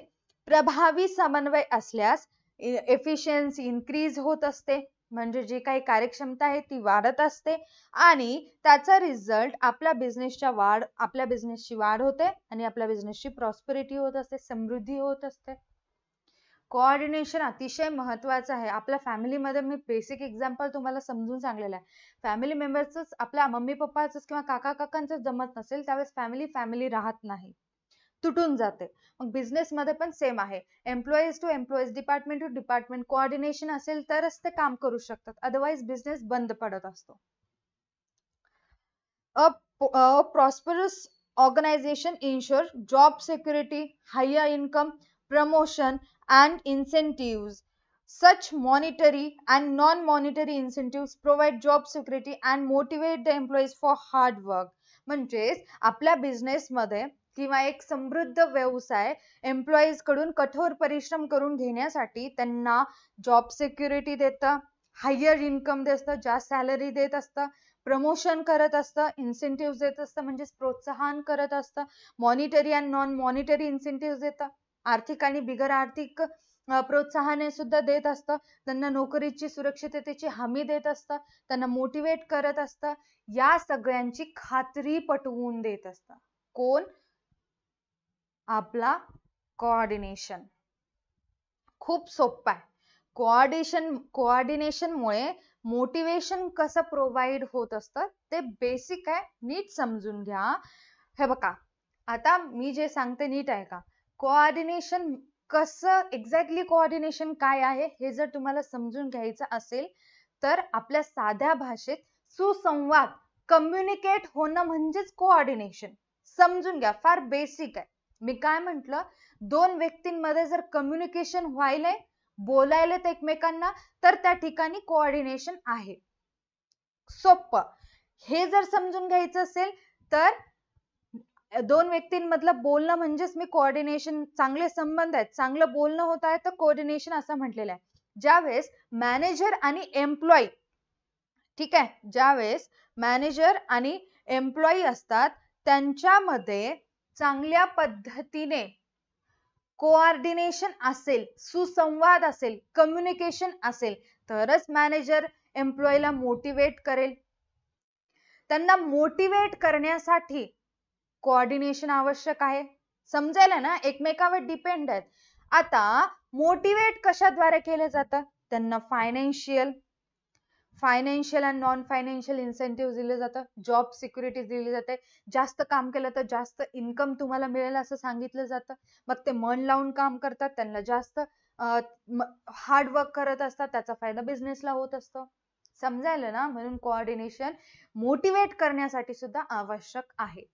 प्रभावी समन्वय असल्यास एफिशियन्सी इन्क्रीज होत असते, म्हणजे जी काही कार्यक्षमता आहे ती वाढत असते आणि त्याचा रिझल्ट आपल्या बिझनेसची वाढ होते आणि आपल्या बिझनेसची प्रॉस्पेरिटी होत असते, समृद्धी होत असते. कोऑर्डिनेशन अतिशय महत्वाचं आहे. आपल्या फॅमिलीमध्ये मी बेसिक एक्झाम्पल तुम्हाला समजून सांगलेलं आहे. फॅमिली मेंबर्सच आपल्या मम्मी पप्पाच किंवा काका काकांच जमत नसेल त्यावेळेस फॅमिली राहत नाही, तुटून जाते. मग बिझनेस मध्ये पण सेम आहे. Employees to employees, department to department coordination असेल तरच ते काम करू शकतात, अदरवाईज बिझनेस बंद पडत असतो. A prosperous organization ensures job security, higher income, promotion and incentives. Such monetary and non-monetary incentives provide job security and motivate the employees for hard work. म्हणजेच आपल्या बिझनेस मध्ये किंवा एक समृद्ध व्यवसाय एम्प्लॉईज कडून कठोर परिश्रम करून घेण्यासाठी त्यांना जॉब सिक्युरिटी देतं, हायर इन्कम देत असतं, जास्त सॅलरी देत असतं, प्रमोशन करत असतं, इन्सेंटिव्ह देत असतं, म्हणजेच प्रोत्साहन करत असतं, मॉनिटरी आणि नॉन मॉनिटरी इन्सेंटिव्ह देतं, आर्थिक आणि बिगर आर्थिक प्रोत्साहने सुद्धा देत असतं, त्यांना नोकरीची सुरक्षिततेची हमी देत असतं, त्यांना मोटिवेट करत असतं. या सगळ्यांची खात्री पटवून देत असतं. कोण? आपला कोऑर्डिनेशन. खूप सोपं आहे. कोऑर्डिनेशनमुळे मोटिवेशन कसं प्रोव्हाइड होत असतं ते बेसिक आहे, नीट समजून घ्या. हे बघा, आता मी जे सांगते नीट आहे का? कोऑर्डिनेशन कसं एक्झॅक्टली, कोऑर्डिनेशन काय आहे हे जर तुम्हाला समजून घ्यायचं असेल तर आपल्या साध्या भाषेत सुसंवाद, कम्युनिकेट होणं म्हणजेच कोऑर्डिनेशन. समजून घ्या, फार बेसिक आहे. मी काय म्हंटल, दोन व्यक्तींमध्ये जर कम्युनिकेशन व्हायलंय, बोलायलेत एकमेकांना, तर त्या ठिकाणी कोऑर्डिनेशन आहे. सोपं. हे जर समजून घ्यायचं असेल तर दोन व्यक्तींमधलं बोलणं म्हणजेच मी कोऑर्डिनेशन, चांगले संबंध आहेत, चांगलं बोलणं होत आहे तर कोऑर्डिनेशन असं म्हटलेलं आहे. ज्यावेळेस मॅनेजर आणि एम्प्लॉई, ठीक आहे, ज्यावेळेस मॅनेजर आणि एम्प्लॉई असतात त्यांच्यामध्ये चांगल्या पद्धतीने कोऑर्डिनेशन असेल, सुसंवाद असेल, कम्युनिकेशन असेल, तरच मॅनेजर एम्प्लॉईला मोटिवेट करेल. त्यांना मोटिवेट करण्यासाठी कोऑर्डिनेशन आवश्यक आहे. समजायला ना, एकमेकावर डिपेंड आहेत. आता मोटिवेट कशाद्वारे केलं जातं? त्यांना financial and non financial incentive दिले जातं, जॉब सिक्युरिटी दिली जाते, जास्त काम केलं तर जास्त इन्कम तुम्हाला मिळेल असं सांगितलं जातं. मग ते मन लावून काम करतात, त्यांना जास्त हार्डवर्क करत असतात, त्याचा फायदा बिझनेसला होत असतो. समजायला ना, म्हणून कोऑर्डिनेशन मोटिवेट करण्यासाठी सुद्धा आवश्यक आहे.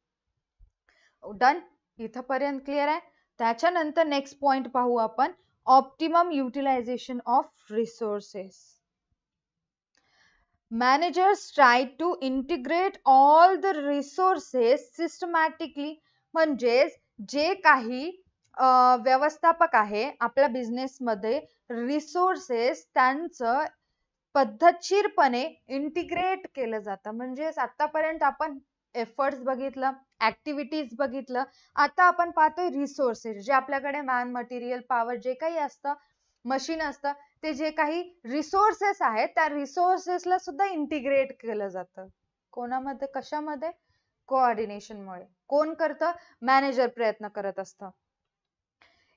डन, इथपर्यंत क्लिअर आहे. त्याच्यानंतर नेक्स्ट पॉइंट पाहू आपण, optimum utilisation of resources. Managers try to integrate all the resources systematically. म्हणजेच जे काही व्यवस्थापक आहे आपल्या बिझनेस मध्ये, रिसोर्सेस त्यांचं पद्धतशीरपणे इंटिग्रेट केलं जातं. म्हणजेच आतापर्यंत आपण एफर्ट्स बघितलं, ऍक्टिव्हिटीज बघितलं, आता आपण पाहतोय रिसोर्सेस, जे आपल्याकडे मॅन, मटेरियल, पॉवर जे काही असतं, मशीन असतं, ते जे काही रिसोर्सेस आहेत त्या रिसोर्सेसला सुद्धा इंटिग्रेट केलं जातं. कोणामध्ये, कशामध्ये? कोऑर्डिनेशनमुळे. कोण करतं? मॅनेजर प्रयत्न करत असतं.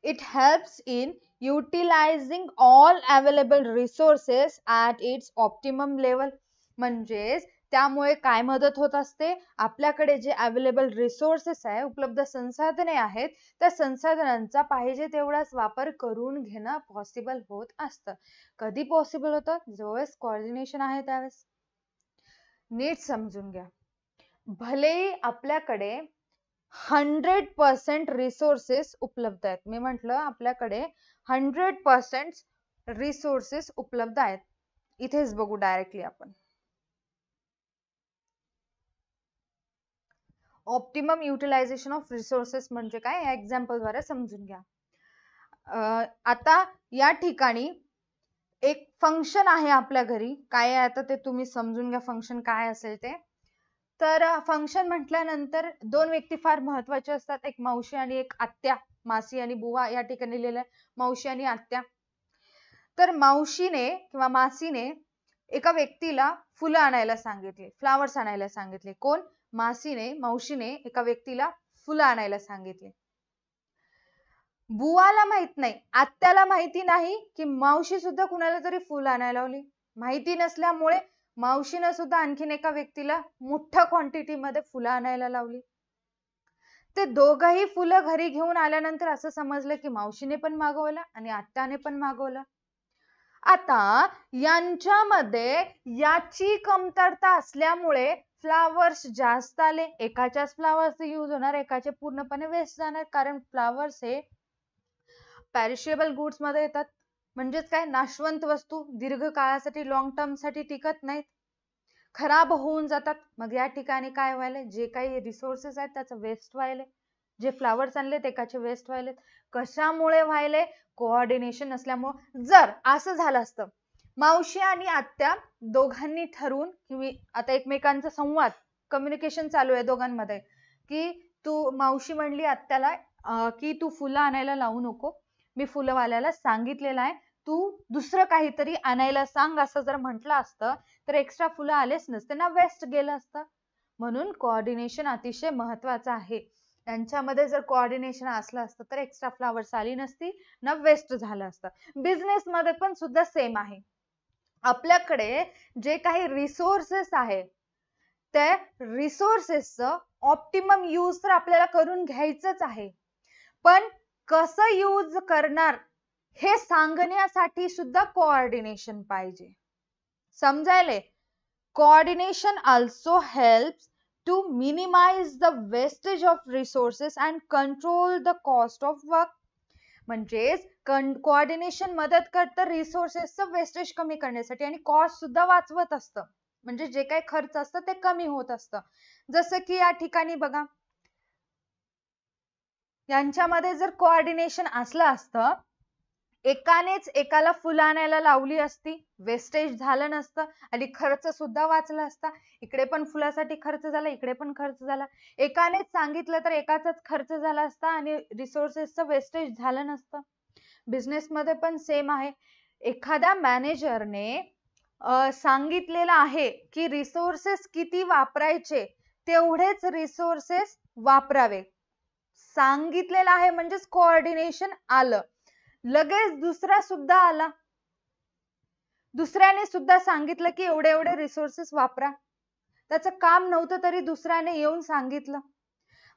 It helps in utilizing all available resources at its optimum level. म्हणजेच त्यामुळे काय मदत होत असते? आपल्याकडे जे अवेलेबल रिसोर्सेस आहे, उपलब्ध संसाधने आहेत, त्या संसाधनांचा पाहिजे तेवढाच वापर करून घेणं पॉसिबल होत असतं. कधी पॉसिबल होतं? ज्यावेळेस कोऑर्डिनेशन आहे त्यावेळेस. नीट समजून घ्या. भले आपल्याकडे 100% रिसोर्सेस उपलब्ध आहेत, मी म्हटलं आपल्याकडे 100% रिसोर्सेस उपलब्ध आहेत. इथेच बघू डायरेक्टली आपण. ऑप्टिमम युटिलायझेशन ऑफ रिसोर्सेस म्हणजे काय, या एक्झाम्पल द्वारे समजून घ्या. आता या ठिकाणी एक फंक्शन आहे आपल्या घरी. काय आहे आता ते तुम्ही समजून घ्या, फंक्शन काय असेल ते. तर फंक्शन म्हटल्यानंतर दोन व्यक्ती फार महत्वाचे असतात, एक मावशी आणि एक आत्या. मासी आणि बुवा या ठिकाणी लिहिलंय, मावशी आणि आत्या. तर मावशीने किंवा मासीने एका व्यक्तीला फुलं आणायला सांगितले, फ्लावर्स आणायला सांगितले. कोण? मावशीने एका व्यक्तीला फुलं आणायला सांगितले. बुवाला माहित नाही, आत्याला माहिती नाही की मावशी सुद्धा कुणाला तरी फुलं आणायला लावली. माहिती नसल्यामुळे मावशीनं सुद्धा आणखीन एका व्यक्तीला मोठ्या क्वांटिटी मध्ये फुलं आणायला लावली. ते दोघही फुलं घरी घेऊन आल्यानंतर असं समजलं की मावशीने पण मागवलं आणि आत्याने पण मागवलं. आता यांच्यामध्ये याची कमतरता असल्यामुळे फ्लावर्स जास्त आले. एकाच्याच फ्लावर्स यूज होणार, एकाचे पूर्णपणे वेस्ट जाणार. कारण फ्लावर्स हे पॅरिशेबल गुड्स मध्ये येतात. म्हणजेच काय, नाशवंत वस्तू, दीर्घ काळासाठी, लॉंग टर्म साठी टिकत नाहीत, खराब होऊन जातात. मग या ठिकाणी काय व्हायले, जे काही रिसोर्सेस आहेत त्याचं वेस्ट व्हायले. जे फ्लावर्स आणलेत एकाचे वेस्ट व्हायलेत. कशामुळे व्हायले? कोऑर्डिनेशन नसल्यामुळे. जर असं झालं असतं, मावशी आणि आत्या दोघांनी ठरवून, की आता एकमेकांचा संवाद, कम्युनिकेशन चालू आहे दोघांमध्ये, की तू, मावशी म्हणली आत्याला की तू फुलं आणायला लावू नको, मी फुलंवाल्याला सांगितलेलं आहे, तू दुसरं काहीतरी आणायला सांग, असं जर म्हटलं असतं तर एक्स्ट्रा फुलं आलेच नसते ना, वेस्ट गेलं असतं. म्हणून कोऑर्डिनेशन अतिशय महत्वाचं आहे. त्यांच्यामध्ये जर कोऑर्डिनेशन असलं असतं तर एक्स्ट्रा फ्लावर्स आली नसती ना, वेस्ट झालं असतं. बिझनेस मध्ये पण सुद्धा सेम आहे. आपल्याकडे जे काही रिसोर्सेस आहे त्या रिसोर्सेसचं ऑप्टिमम यूज तर आपल्याला करून घ्यायचंच आहे, पण कसं यूज करणार हे सांगण्यासाठी सुद्धा कोऑर्डिनेशन पाहिजे. समजायले? Coordination also helps to minimize the wastage of resources and control the cost of work. म्हणजेच कोऑर्डिनेशन मदत करतं रिसोर्सेसचं वेस्टेज कमी करण्यासाठी आणि कॉस्ट सुद्धा वाचवत असतं. म्हणजे जे काही खर्च असतं ते कमी होत असतं. जसं की या ठिकाणी बघा, यांच्यामध्ये जर कोऑर्डिनेशन असलं असतं, एकानेच एकाला फुलं आणायला लावली असती, वेस्टेज झालं नसतं आणि खर्च सुद्धा वाचला असता. इकडे पण फुलासाठी खर्च झाला, इकडे पण खर्च झाला. एकानेच सांगितलं तर एकाचाच खर्च झाला असता आणि रिसोर्सेसचं वेस्टेज झालं नसतं. बिझनेस मध्ये पण सेम आहे. एखाद्या मॅनेजरने सांगितलेलं आहे की रिसोर्सेस किती वापरायचे तेवढेच रिसोर्सेस वापरावे. सांगितलेलं आहे म्हणजेच कोऑर्डिनेशन आलं. लगेच दुसरा सुद्धा आला, दुसऱ्याने सुद्धा सांगितलं की एवढे एवढे रिसोर्सेस वापरा. त्याचं काम नव्हतं तरी दुसऱ्याने येऊन सांगितलं.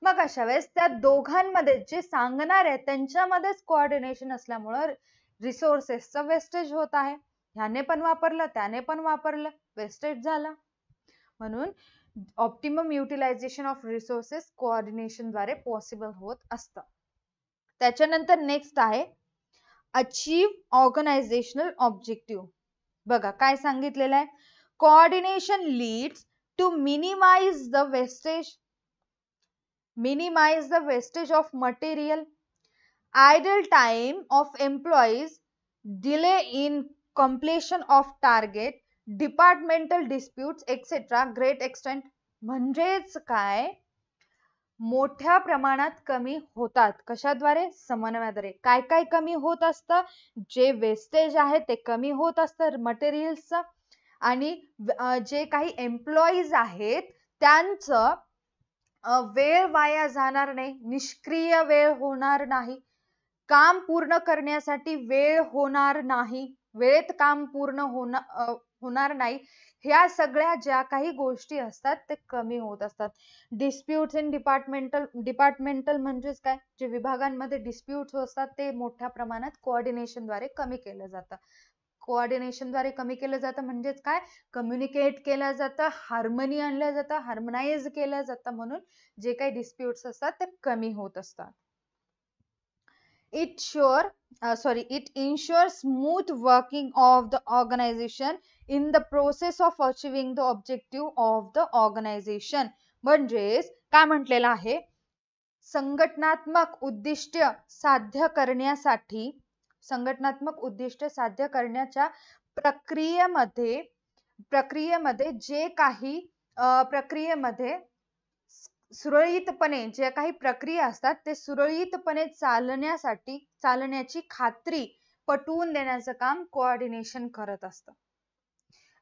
मग अशा वेळेस त्या दोघांमध्ये जे सांगणार आहे त्यांच्यामध्येच कोऑर्डिनेशन असल्यामुळं रिसोर्सेसचं वेस्टेज होत आहे. ह्याने पण वापरलं, त्याने पण वापरलं, वेस्टेज झालं. म्हणून optimum utilisation of resources coordination द्वारे पॉसिबल होत असतं. त्याच्यानंतर नेक्स्ट आहे अचीव्ह ऑर्गनायझेशनल ऑब्जेक्टिव्ह. बघा काय सांगितलेलं आहे, coordination leads to minimise the wastage of material, idle time of employees, delay in completion of target, departmental disputes etc. great extent. म्हणजेच काय, मोठ्या प्रमाणात कमी होतात. कशाद्वारे? समन्वयाद्वारे. काय काय कमी होत असतं? जे वेस्टेज आहे ते कमी होत असतं मटेरियल्सचं, आणि जे काही एम्प्लॉईज आहेत त्यांचं वेळ वाया जाणार नाही, निष्क्रिय वेळ होणार नाही, काम पूर्ण करण्यासाठी वेळ होणार नाही, वेळेत काम पूर्ण होणार नाही. ह्या सगळ्या ज्या काही गोष्टी असतात ते कमी होत असतात. डिस्प्यूट्स इन डिपार्टमेंटल म्हणजेच काय, जे विभागांमध्ये डिस्प्यूट्स असतात ते मोठ्या प्रमाणात कोऑर्डिनेशनद्वारे कमी केलं जातं. कोऑर्डिनेशनद्वारे कमी केलं जातं म्हणजेच काय, कम्युनिकेट केलं जातं, हार्मनी आणलं जातं, हार्मनाइज केलं जातं, म्हणून जे काही डिस्प्यूट्स असतात ते कमी होत असतात. It ensures smooth working of the organization in the process of achieving the objective of the organization. म्हणजेच काय म्हटलेलं आहे, संघटनात्मक उद्दिष्ट साध्य करण्याच्या प्रक्रियेमध्ये जे काही सुरळीतपणे जे काही प्रक्रिया असतात ते सुरळीतपणे चालण्याची खात्री पटवून देण्याचं काम कोऑर्डिनेशन करत असतं.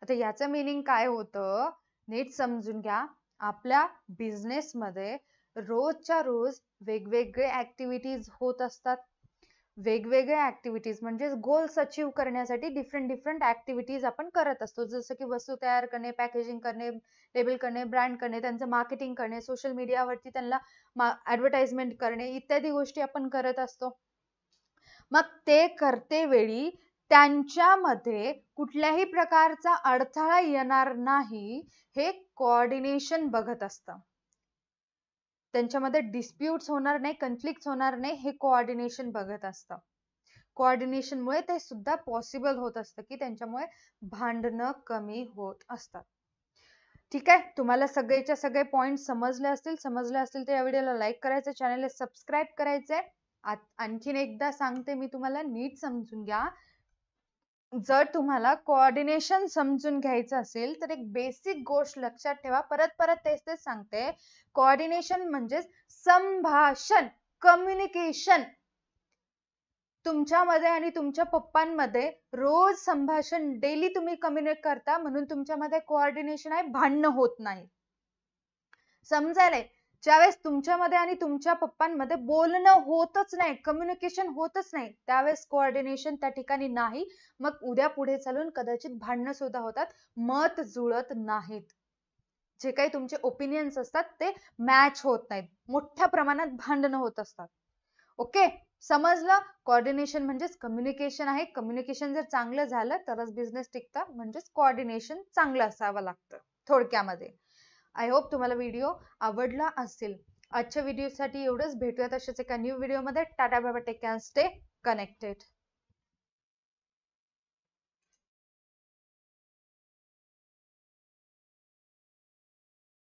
आता याचं मीनिंग काय होतं नीट समजून घ्या. आपल्या बिझनेस मध्ये रोजच्या रोज वेगवेगळे ऍक्टिव्हिटीज होत असतात. वेगवेगळे ऍक्टिव्हिटीज म्हणजे गोल्स अचीव्ह करण्यासाठी डिफरंट ऍक्टिव्हिटीज आपण करत असतो. जसं की वस्तू तयार करणे, पॅकेजिंग करणे, लेबल करणे, ब्रँड करणे, त्यांचं मार्केटिंग करणे, सोशल मीडियावरती त्यांना ऍडव्हर्टाइजमेंट करणे इत्यादी गोष्टी आपण करत असतो. मग ते करते वेळी त्यांच्यामध्ये कुठल्याही प्रकारचा अडथळा येणार नाही हे कोऑर्डिनेशन बघत असतं. त्यांच्यामध्ये डिस्प्यूट्स होणार नाही, कन्फ्लिक्ट होणार नाही हे कोऑर्डिनेशन बघत असतं. कोऑर्डिनेशनमुळे ते सुद्धा पॉसिबल होत असतं की त्यांच्यामुळे भांडणं कमी होत असतात. ठीक आहे, तुम्हाला सगळेच्या सगळे पॉइंट समजले असतील तर या व्हिडिओला लाईक करायचं, चॅनलला सबस्क्राईब करायचंय. आणखीन एकदा सांगते मी तुम्हाला, नीट समजून घ्या. जर तुम्हाला कोऑर्डिनेशन समजून घ्यायचं असेल तर एक बेसिक गोष्ट लक्षात ठेवा. परत तेच सांगते, कोऑर्डिनेशन म्हणजे संभाषण, कम्युनिकेशन. तुमच्यामध्ये आणि तुमच्या पप्पांमध्ये रोज संभाषण, डेली तुम्ही कम्युनिकेट करता म्हणून तुमच्यामध्ये कोऑर्डिनेशन आहे, भांडणं होत नाही. समजायलंय? ज्यावेळेस तुमच्यामध्ये आणि तुमच्या पप्पांमध्ये बोलणं होतच नाही, कम्युनिकेशन होतच नाही, त्यावेळेस कोऑर्डिनेशन त्या ठिकाणी नाही. मग उद्या पुढे चालून कदाचित भांडणं सुद्धा होतात, मत जुळत नाहीत. जे काही तुमचे ओपिनियन्स असतात ते मॅच होत नाहीत, मोठ्या प्रमाणात भांडणं होत असतात. ओके, समजलं? कोऑर्डिनेशन म्हणजेच कम्युनिकेशन आहे. कम्युनिकेशन जर चांगलं झालं तरच बिझनेस टिकतं, म्हणजेच कोऑर्डिनेशन चांगलं असावं लागतं थोडक्यामध्ये. आय होप तुम्हाला व्हिडिओ आवडला असेल. आजच्या व्हिडिओसाठी एवढंच. भेटूयात अशाच एका न्यू व्हिडिओमध्ये. Tata bye bye. Take care. Stay connected.